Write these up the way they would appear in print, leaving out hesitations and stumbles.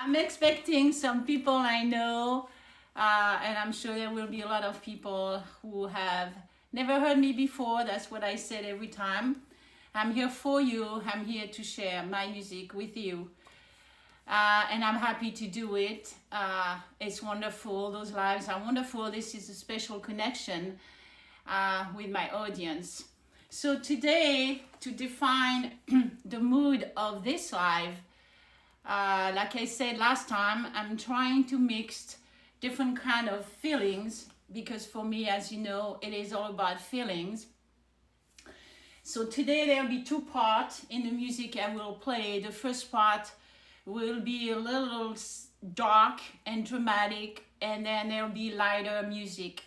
I'm expecting some people I know, and I'm sure there will be a lot of people who have never heard me before. That's what I said every time. I'm here for you. I'm here to share my music with you. And I'm happy to do it. It's wonderful. Those lives are wonderful. This is a special connection with my audience. So today, to define the mood of this live, like I said last time, I'm trying to mix different kind of feelings because for me, as you know, it is all about feelings. So today there'll be two parts in the music I will play. The first part will be a little dark and dramatic, and then there'll be lighter music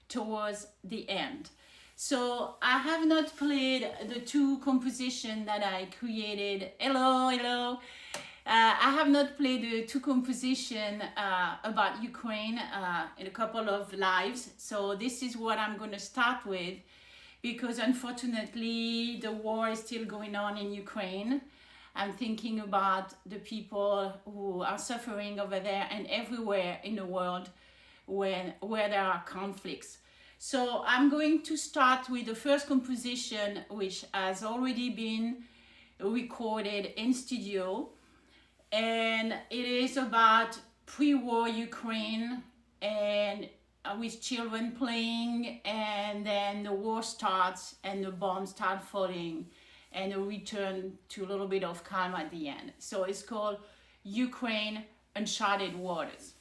towards the end. So I have not played the two compositions that I created. Hello. I have not played the two compositions about Ukraine in a couple of lives. So this is what I'm going to start with, because unfortunately the war is still going on in Ukraine. I'm thinking about the people who are suffering over there and everywhere in the world where there are conflicts. So I'm going to start with the first composition, which has already been recorded in studio. And it is about pre-war Ukraine, and with children playing, and then the war starts and the bombs start falling and a return to a little bit of calm at the end. So it's called Ukraine Uncharted Waters.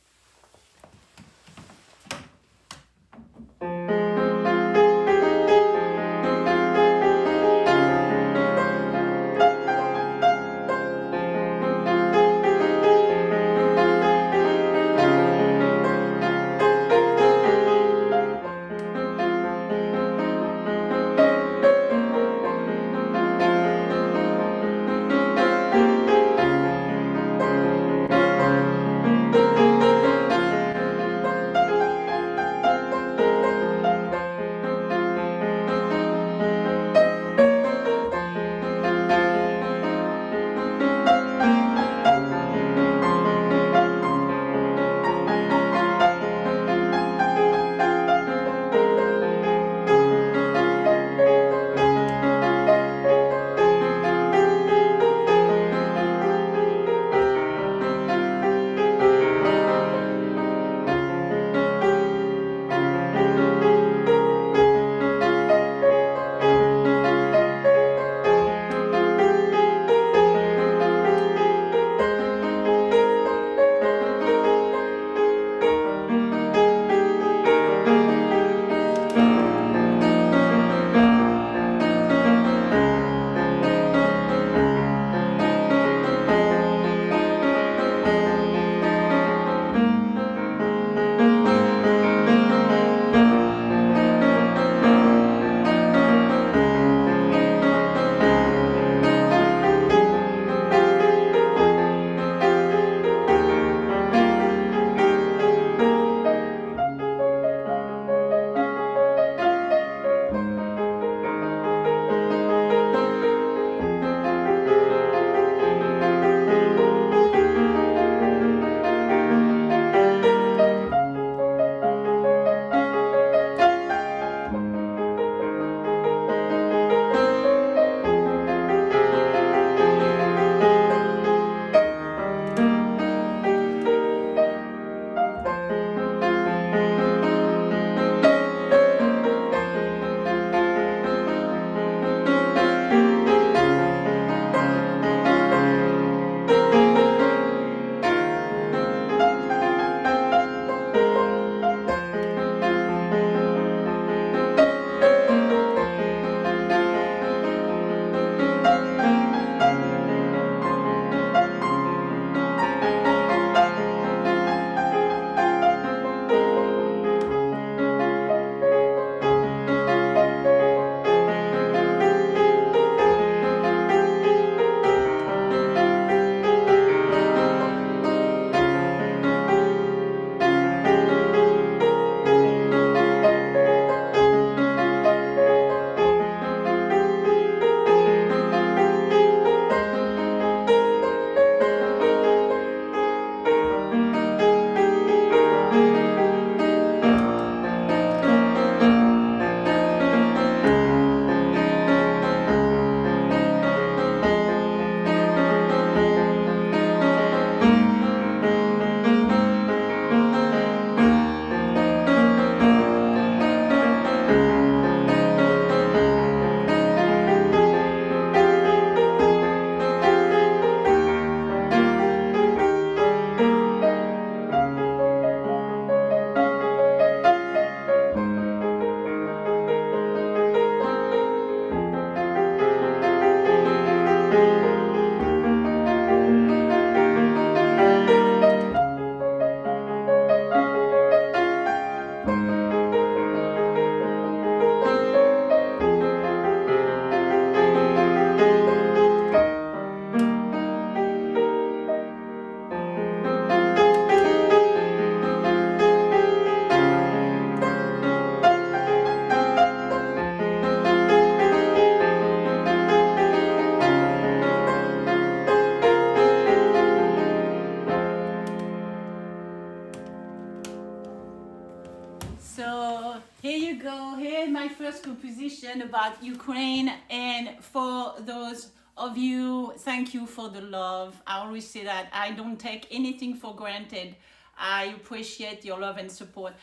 Here you go. Here's my first composition about Ukraine. And for those of you, thank you for the love. I always say that I don't take anything for granted. I appreciate your love and support.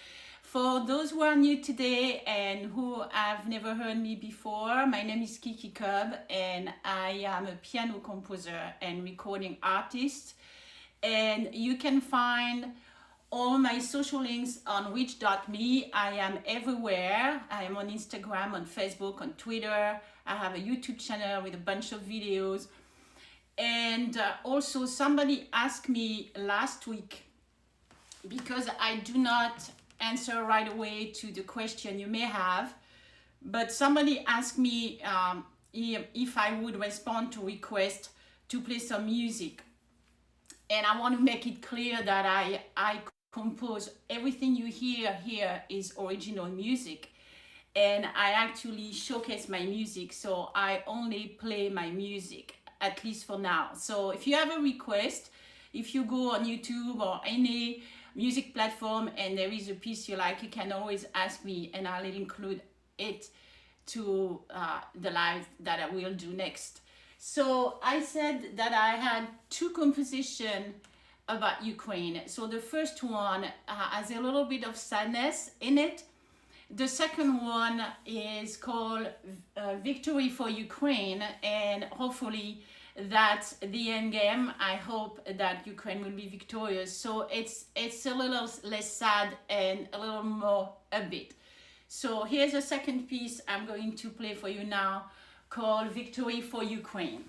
For those who are new today and who have never heard me before, my name is Kiki Cub and I am a piano composer and recording artist. And you can find all my social links on which.me. I am everywhere. I am on Instagram, on Facebook, on Twitter. I have a YouTube channel with a bunch of videos. And also somebody asked me last week, because I do not answer right away to the question you may have, but somebody asked me if I would respond to request to play some music. And I want to make it clear that I compose everything you hear here is original music, and I actually showcase my music, so I only play my music, at least for now. So if you have a request, if you go on YouTube or any music platform and there is a piece you like, you can always ask me and I'll include it to the live that I will do next. So I said that I had two compositions about Ukraine. So the first one has a little bit of sadness in it. The second one is called Victory for Ukraine, and hopefully that's the end game. I hope that Ukraine will be victorious. So it's a little less sad and a little more upbeat. So here's a second piece I'm going to play for you now called Victory for Ukraine.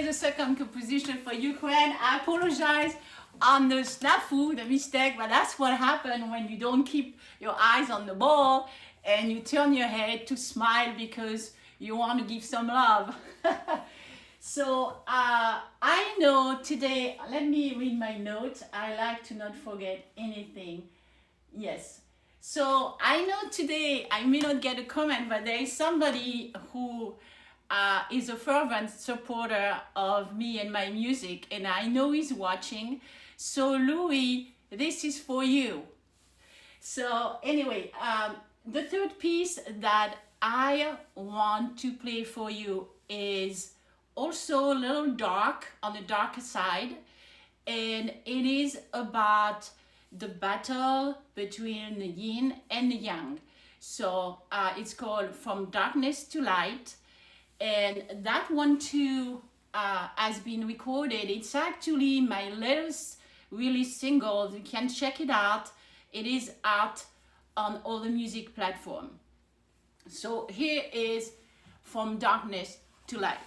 Second composition for Ukraine. I apologize on the snafu, the mistake, but that's what happens when you don't keep your eyes on the ball and you turn your head to smile because you want to give some love. So I know today, let me read my notes. I like to not forget anything. Yes. So I know today I may not get a comment, but there is somebody who is a fervent supporter of me and my music, and I know he's watching. So Louis, this is for you. So anyway, the third piece that I want to play for you is also a little dark, on the darker side, and it is about the battle between the yin and the yang. So it's called From Darkness to Light, and that one too has been recorded. It's actually my latest release single. You can check it out. It is out on all the music platforms. So here is From Darkness to Light.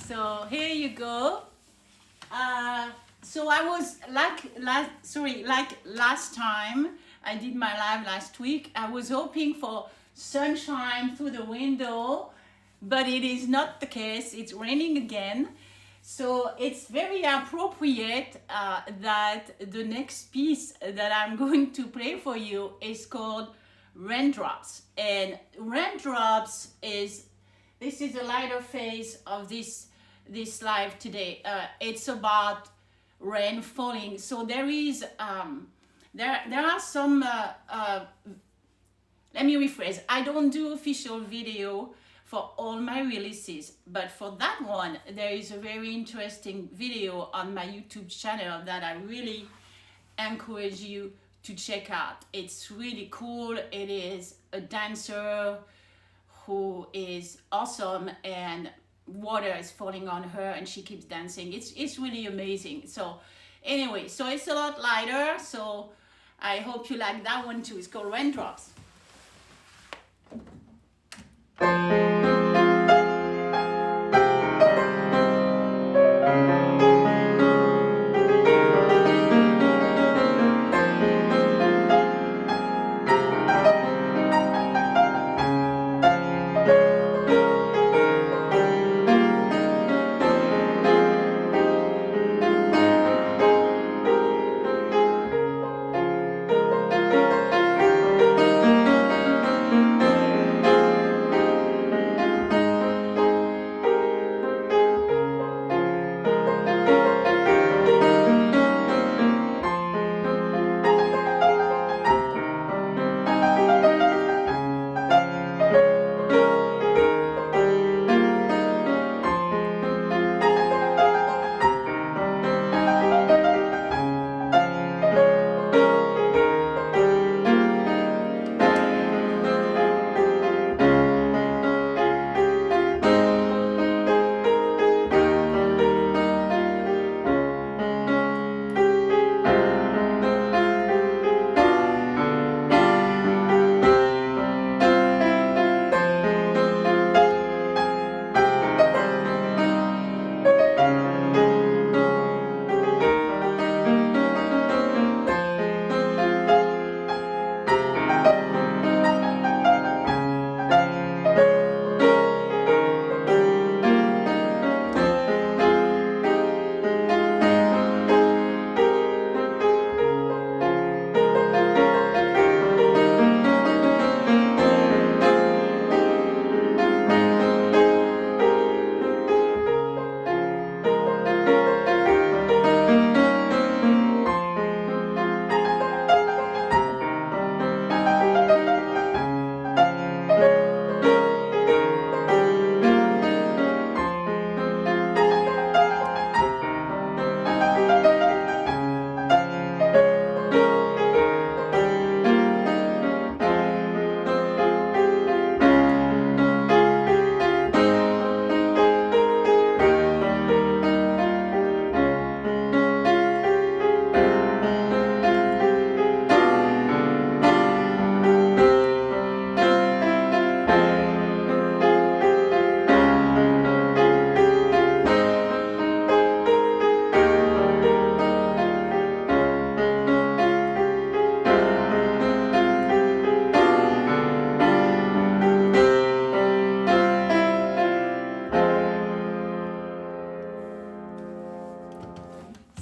So here you go. So I was like last time I did my live last week, I was hoping for sunshine through the window, but it is not the case. It's raining again. So it's very appropriate that the next piece that I'm going to play for you is called Raindrops. And Raindrops this is a lighter phase of this live today. It's about rain falling. So there is there are some let me rephrase. I don't do official video for all my releases, but for that one there is a very interesting video on my YouTube channel that I really encourage you to check out. It's really cool. It is a dancer who is awesome, and water is falling on her and she keeps dancing. It's really amazing. So anyway, so it's a lot lighter, so I hope you like that one too. It's called Raindrops.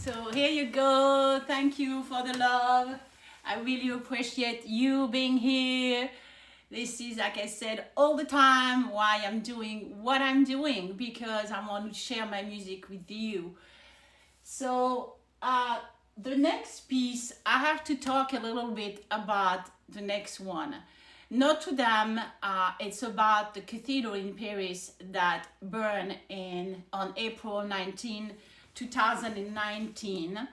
So here you go. Thank you for the love. I really appreciate you being here. This is, like I said, all the time why I'm doing what I'm doing, because I want to share my music with you. So the next piece, I have to talk a little bit about the next one. Notre Dame, it's about the cathedral in Paris that burned on April 19, 2019.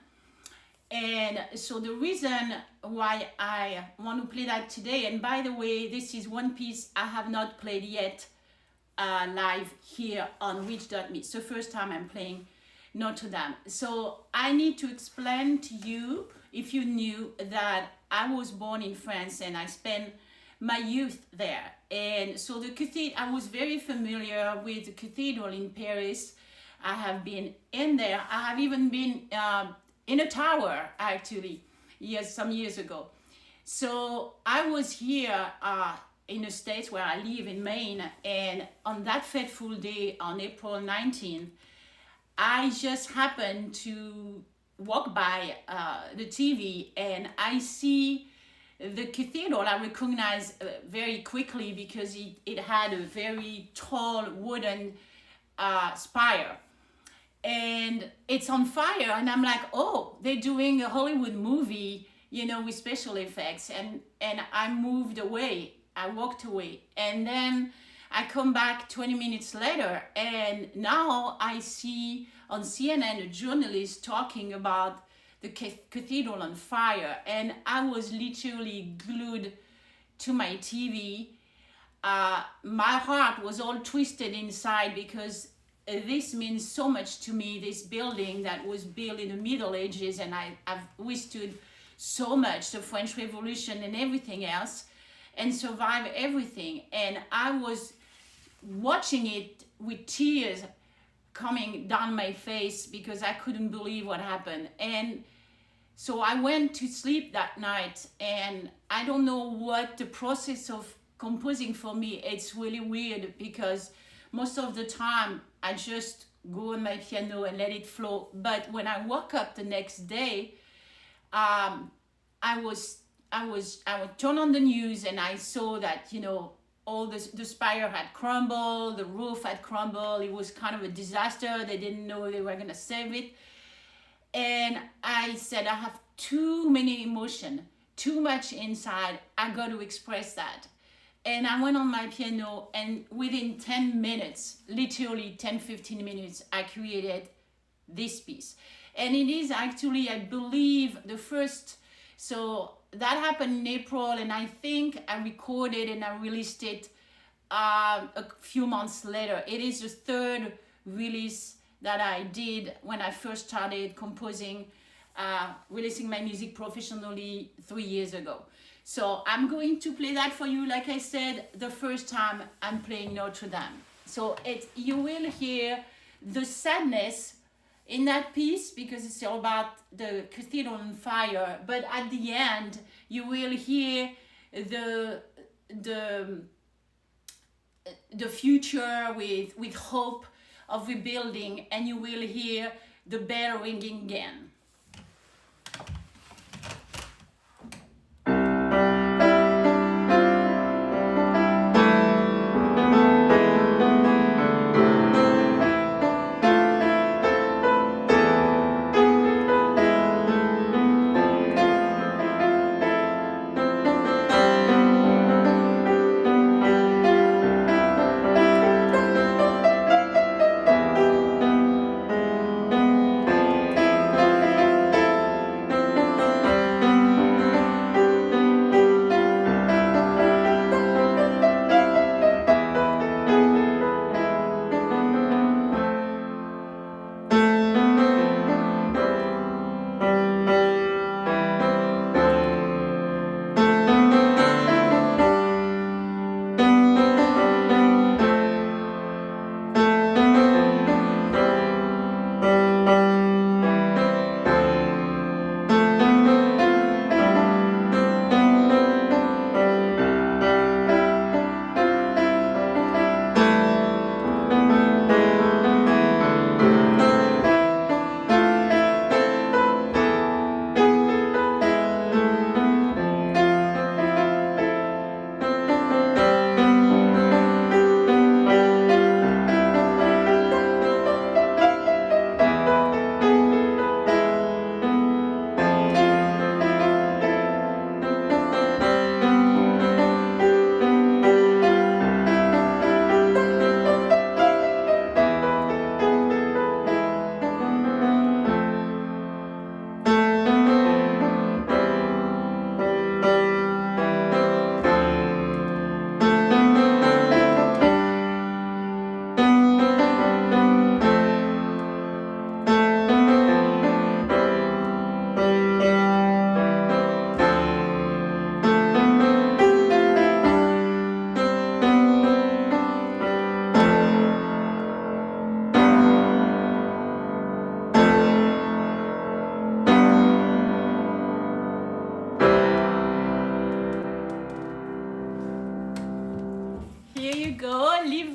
And so the reason why I want to play that today, and by the way, this is one piece I have not played yet live here on Witch.me. It's the first time I'm playing Notre Dame. So I need to explain to you, if you knew, that I was born in France and I spent my youth there. And so the cathedral, I was very familiar with the cathedral in Paris. I have been in there. I have even been in a tower, actually, some years ago. So I was here in the States where I live in Maine, and on that fateful day, on April 19th, I just happened to walk by the TV and I see the cathedral. I recognize very quickly because it had a very tall wooden spire. And it's on fire, and I'm like, oh, they're doing a Hollywood movie, with special effects. And I moved away. I walked away. And then I come back 20 minutes later, and now I see on CNN a journalist talking about the cathedral on fire, and I was literally glued to my TV. My heart was all twisted inside because this means so much to me, this building that was built in the Middle Ages, and I've withstood so much the French Revolution and everything else and survived everything. And I was watching it with tears coming down my face because I couldn't believe what happened. And so I went to sleep that night, and I don't know what the process of composing for me, it's really weird because most of the time I just go on my piano and let it flow. But when I woke up the next day, I would turn on the news and I saw that, all the spire had crumbled, the roof had crumbled. It was kind of a disaster. They didn't know they were gonna save it. And I said, I have too many emotion, too much inside. I got to express that. And I went on my piano, and within 10 minutes, literally 10, 15 minutes, I created this piece. And it is actually, I believe, the first, so that happened in April, and I think I recorded and I released it a few months later. It is the third release that I did when I first started composing, releasing my music professionally 3 years ago. So I'm going to play that for you, like I said, the first time I'm playing Notre Dame. So you will hear the sadness in that piece because it's all about the cathedral on fire, but at the end you will hear the future with hope of rebuilding, and you will hear the bell ringing again.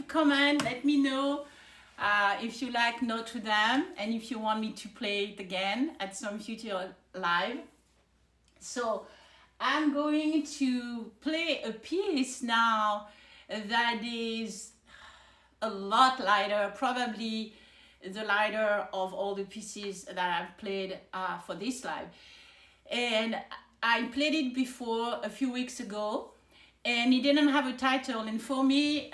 Comment, let me know if you like Notre Dame and if you want me to play it again at some future live. So I'm going to play a piece now that is a lot lighter, probably the lighter of all the pieces that I've played for this live. And I played it before a few weeks ago, and it didn't have a title. And for me,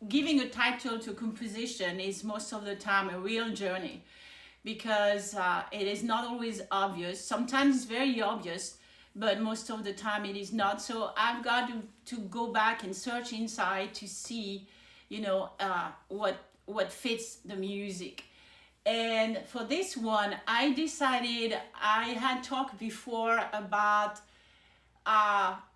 giving a title to a composition is most of the time a real journey, because it is not always obvious. Sometimes it's very obvious, but most of the time it is not. So I've got to go back and search inside to see, what fits the music. And for this one, I decided, I had talked before about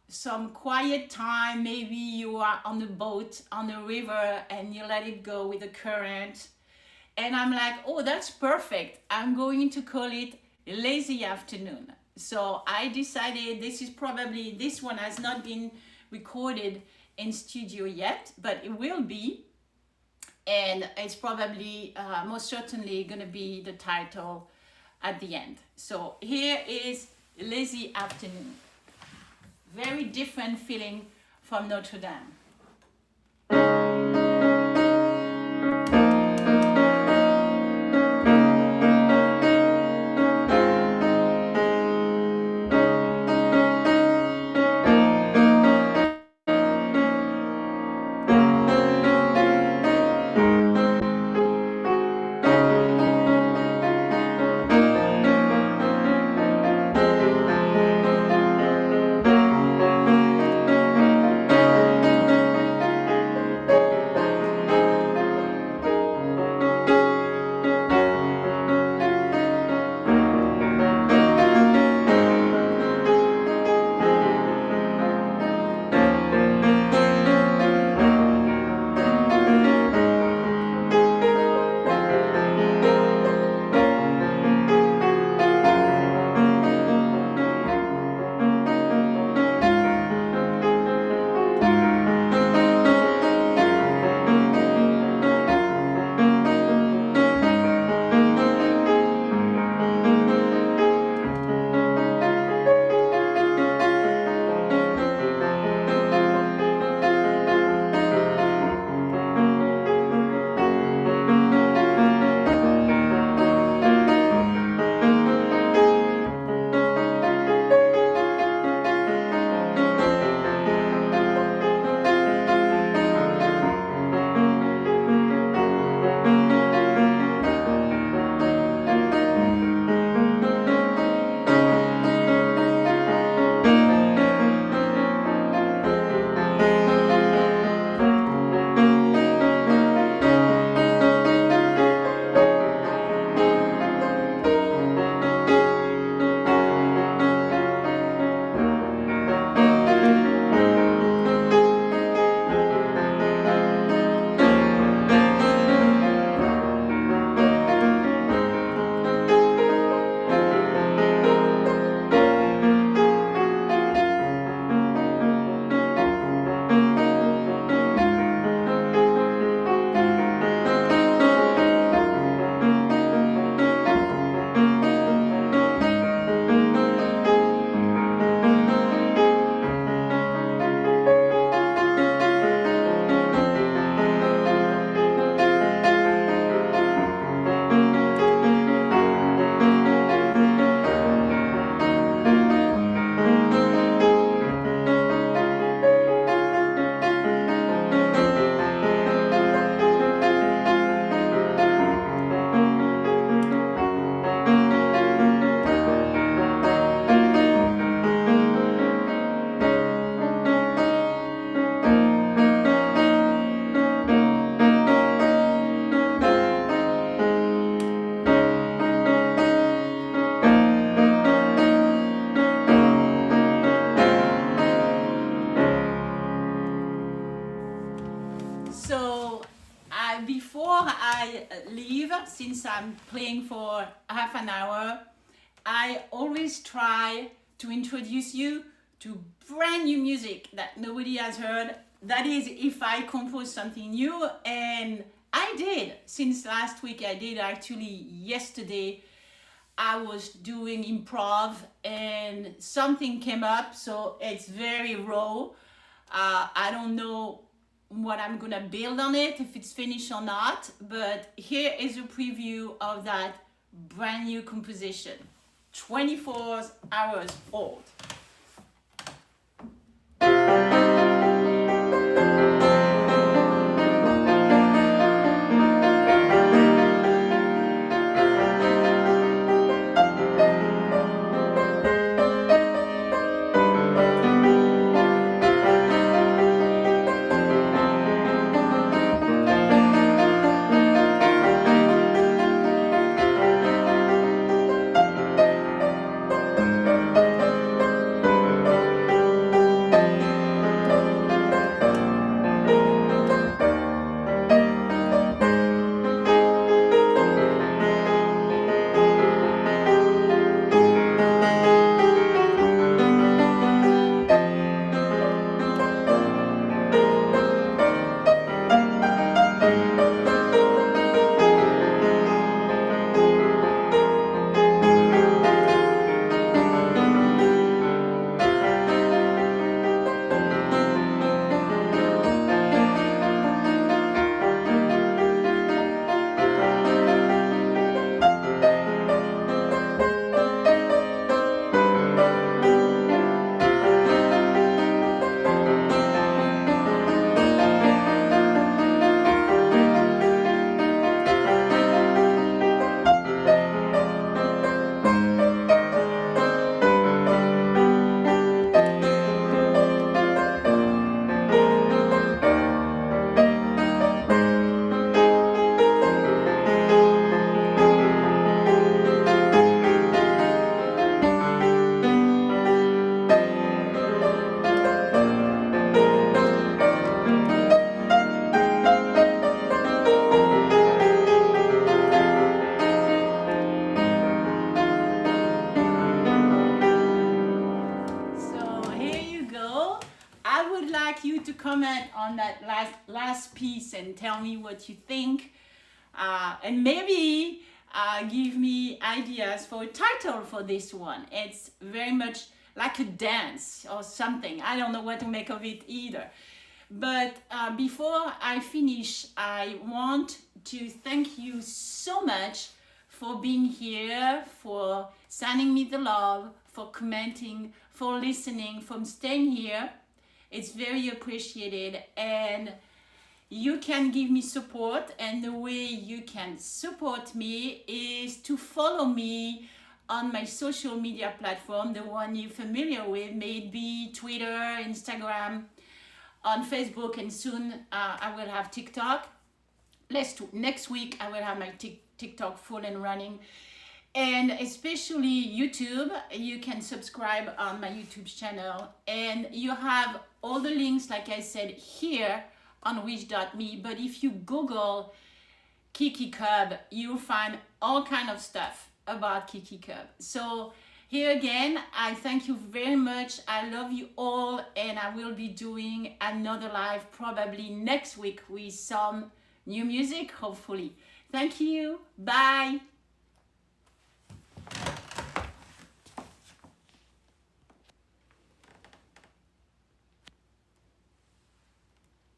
some quiet time. Maybe you are on a boat on a river and you let it go with the current. And I'm like, oh, that's perfect. I'm going to call it Lazy Afternoon. So I decided this one has not been recorded in studio yet, but it will be. And it's probably, most certainly going to be the title at the end. So here is Lazy Afternoon. Very different feeling from Notre Dame. So before I leave, since I'm playing for half an hour, I always try to introduce you to brand new music that nobody has heard. That is, if I compose something new, and I did. Since last week, I did actually yesterday. I was doing improv and something came up, so it's very raw. I don't know what I'm gonna build on it, if it's finished or not, but here is a preview of that brand new composition, 24 hours old. like you to comment on that last piece and tell me what you think, and maybe give me ideas for a title for this one. It's very much like a dance or something. I don't know what to make of it either. But before I finish, I want to thank you so much for being here, for sending me the love, for commenting, for listening, for staying here. It's very appreciated, and you can give me support, and the way you can support me is to follow me on my social media platform, the one you're familiar with, maybe Twitter, Instagram, on Facebook, and soon I will have TikTok. Next week I will have my TikTok full and running, and especially YouTube. You can subscribe on my YouTube channel, and you have all the links, like I said, here on wish.me. But if you Google Kiki Cub, you'll find all kind of stuff about Kiki Cub. So here again, I thank you very much. I love you all, and I will be doing another live probably next week with some new music, hopefully. Thank you. Bye.